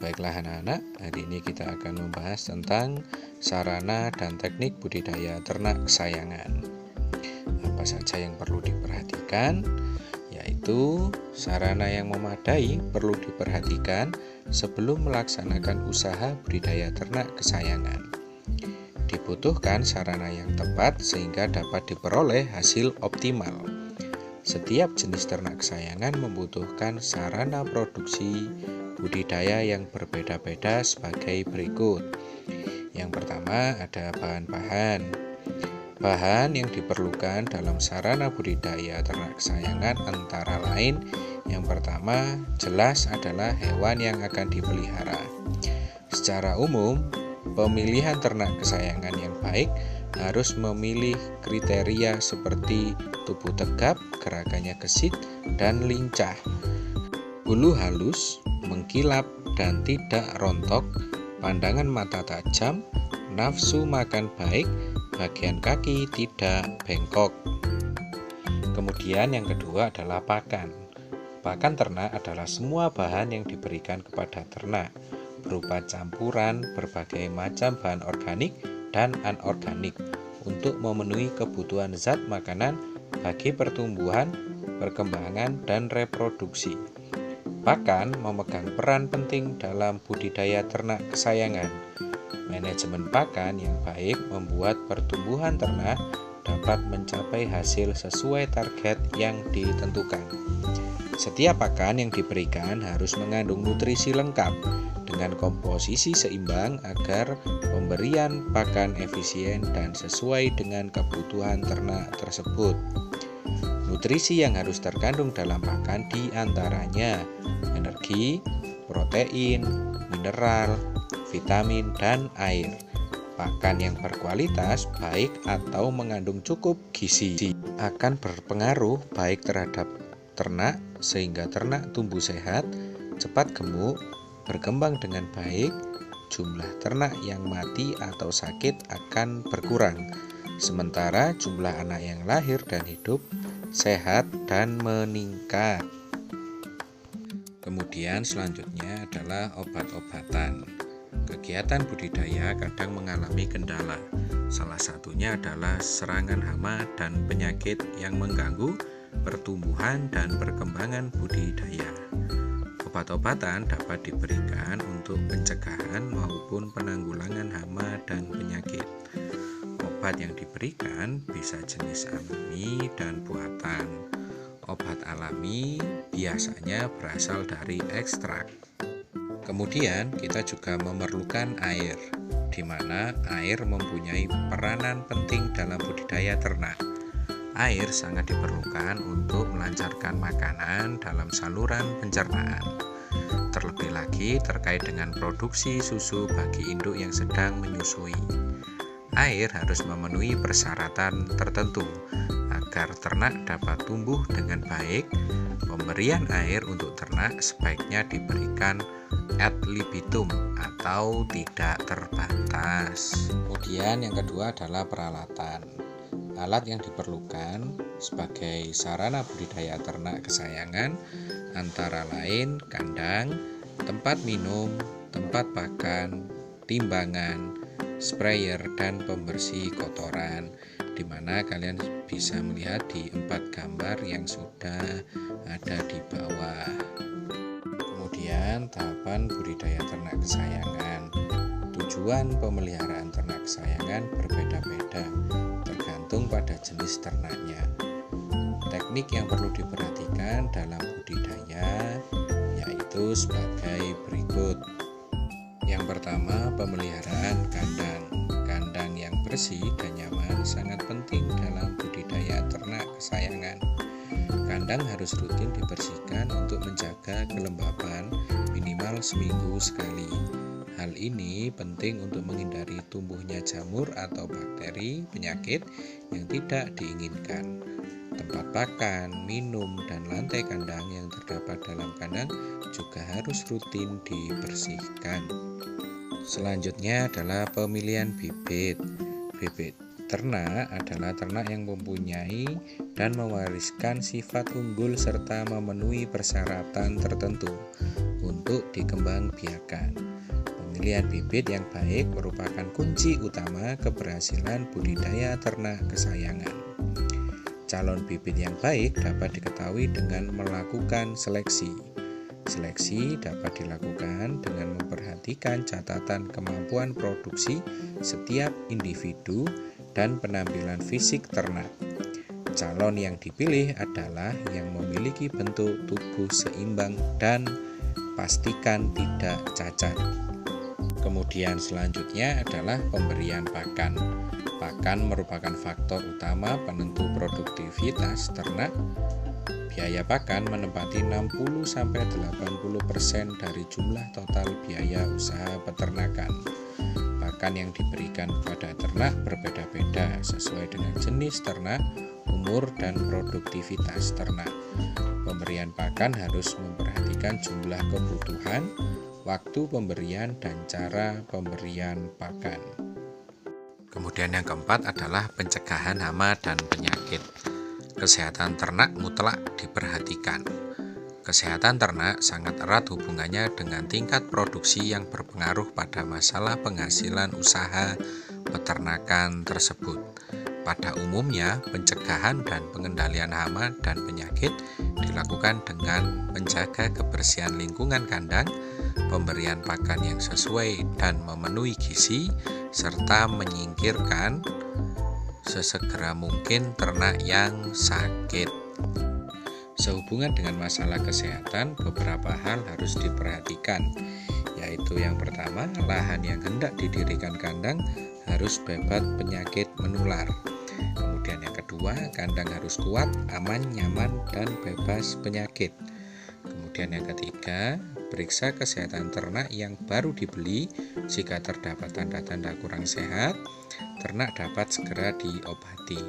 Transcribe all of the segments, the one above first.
Baiklah anak-anak, hari ini kita akan membahas tentang sarana dan teknik budidaya ternak kesayangan. Apa saja yang perlu diperhatikan? Yaitu sarana yang memadai perlu diperhatikan sebelum melaksanakan usaha budidaya ternak kesayangan. Dibutuhkan sarana yang tepat sehingga dapat diperoleh hasil optimal. Setiap jenis ternak kesayangan membutuhkan sarana produksi budidaya yang berbeda-beda sebagai berikut. Yang pertama ada bahan-bahan. Bahan yang diperlukan dalam sarana budidaya ternak kesayangan antara lain yang pertama jelas adalah hewan yang akan dipelihara. Secara umum, pemilihan ternak kesayangan yang baik harus memilih kriteria seperti tubuh tegap, gerakannya gesit, dan lincah, bulu halus, mengkilap dan tidak rontok, pandangan mata tajam, nafsu makan baik, bagian kaki tidak bengkok. Kemudian yang kedua adalah pakan. Pakan ternak adalah semua bahan yang diberikan kepada ternak, berupa campuran berbagai macam bahan organik dan anorganik untuk memenuhi kebutuhan zat makanan bagi pertumbuhan, perkembangan, dan reproduksi. Pakan memegang peran penting dalam budidaya ternak kesayangan. Manajemen pakan yang baik membuat pertumbuhan ternak dapat mencapai hasil sesuai target yang ditentukan. Setiap pakan yang diberikan harus mengandung nutrisi lengkap dengan komposisi seimbang agar pemberian pakan efisien dan sesuai dengan kebutuhan ternak tersebut. Nutrisi yang harus terkandung dalam pakan diantaranya energi, protein, mineral, vitamin, dan air. Pakan yang berkualitas baik atau mengandung cukup gizi akan berpengaruh baik terhadap ternak sehingga ternak tumbuh sehat, cepat gemuk, berkembang dengan baik, jumlah ternak yang mati atau sakit akan berkurang, sementara jumlah anak yang lahir dan hidup sehat dan meningkat. Kemudian selanjutnya adalah obat-obatan. Kegiatan budidaya kadang mengalami kendala. Salah satunya adalah serangan hama dan penyakit yang mengganggu pertumbuhan dan perkembangan budidaya. Obat-obatan dapat diberikan untuk pencegahan maupun penanggulangan hama dan penyakit. Obat yang diberikan bisa jenis alami dan buatan. Obat alami biasanya berasal dari ekstrak. Kemudian kita juga memerlukan air, di mana air mempunyai peranan penting dalam budidaya ternak. Air sangat diperlukan untuk melancarkan makanan dalam saluran pencernaan. Terlebih lagi terkait dengan produksi susu bagi induk yang sedang menyusui. Air harus memenuhi persyaratan tertentu agar ternak dapat tumbuh dengan baik. Pemberian air untuk ternak sebaiknya diberikan ad libitum atau tidak terbatas. Kemudian yang kedua adalah peralatan. Alat yang diperlukan sebagai sarana budidaya ternak kesayangan antara lain kandang, tempat minum, tempat pakan, timbangan, sprayer, dan pembersih kotoran, di mana kalian bisa melihat di 4 gambar yang sudah ada di bawah. Kemudian tahapan budidaya ternak kesayangan. Tujuan pemeliharaan ternak kesayangan berbeda-beda tergantung pada jenis ternaknya. Teknik yang perlu diperhatikan dalam budidaya yaitu sebagai berikut. Yang pertama, pemeliharaan kandang. Kandang yang bersih dan nyaman sangat penting dalam budidaya ternak kesayangan. Kandang harus rutin dibersihkan untuk menjaga kelembapan minimal seminggu sekali. Hal ini penting untuk menghindari tumbuhnya jamur atau bakteri penyakit yang tidak diinginkan. Tempat pakan, minum, dan lantai kandang yang terdapat dalam kandang juga harus rutin dibersihkan. Selanjutnya adalah pemilihan bibit. Bibit ternak adalah ternak yang mempunyai dan mewariskan sifat unggul serta memenuhi persyaratan tertentu untuk dikembangbiakan. Pemilihan bibit yang baik merupakan kunci utama keberhasilan budidaya ternak kesayangan. Calon bibit yang baik dapat diketahui dengan melakukan seleksi. Seleksi dapat dilakukan dengan memperhatikan catatan kemampuan produksi setiap individu dan penampilan fisik ternak. Calon yang dipilih adalah yang memiliki bentuk tubuh seimbang dan pastikan tidak cacat. Kemudian selanjutnya adalah pemberian pakan. Pakan merupakan faktor utama penentu produktivitas ternak. Biaya pakan menempati 60-80% dari jumlah total biaya usaha peternakan. Pakan yang diberikan kepada ternak berbeda-beda sesuai dengan jenis ternak, umur, dan produktivitas ternak. Pemberian pakan harus memperhatikan jumlah kebutuhan, waktu pemberian, dan cara pemberian pakan. Kemudian yang keempat adalah pencegahan hama dan penyakit. Kesehatan ternak mutlak diperhatikan. Kesehatan ternak sangat erat hubungannya dengan tingkat produksi yang berpengaruh pada masalah penghasilan usaha peternakan tersebut. Pada umumnya, pencegahan dan pengendalian hama dan penyakit dilakukan dengan menjaga kebersihan lingkungan kandang, pemberian pakan yang sesuai dan memenuhi gizi, serta menyingkirkan sesegera mungkin ternak yang sakit. Sehubungan dengan masalah kesehatan, beberapa hal harus diperhatikan, yaitu yang pertama, lahan yang hendak didirikan kandang harus bebas penyakit menular. Kemudian yang kedua, kandang harus kuat, aman, nyaman, dan bebas penyakit. Kemudian yang ketiga, periksa kesehatan ternak yang baru dibeli. Jika terdapat tanda-tanda kurang sehat, ternak dapat segera diobati.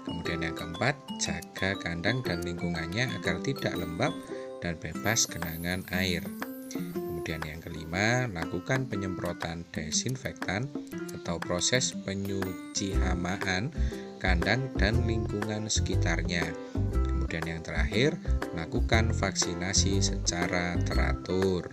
Kemudian yang keempat, jaga kandang dan lingkungannya agar tidak lembab dan bebas genangan air. Kemudian yang kelima, lakukan penyemprotan desinfektan atau proses penyuci hamaan kandang dan lingkungan sekitarnya. Kemudian yang terakhir, lakukan vaksinasi secara teratur.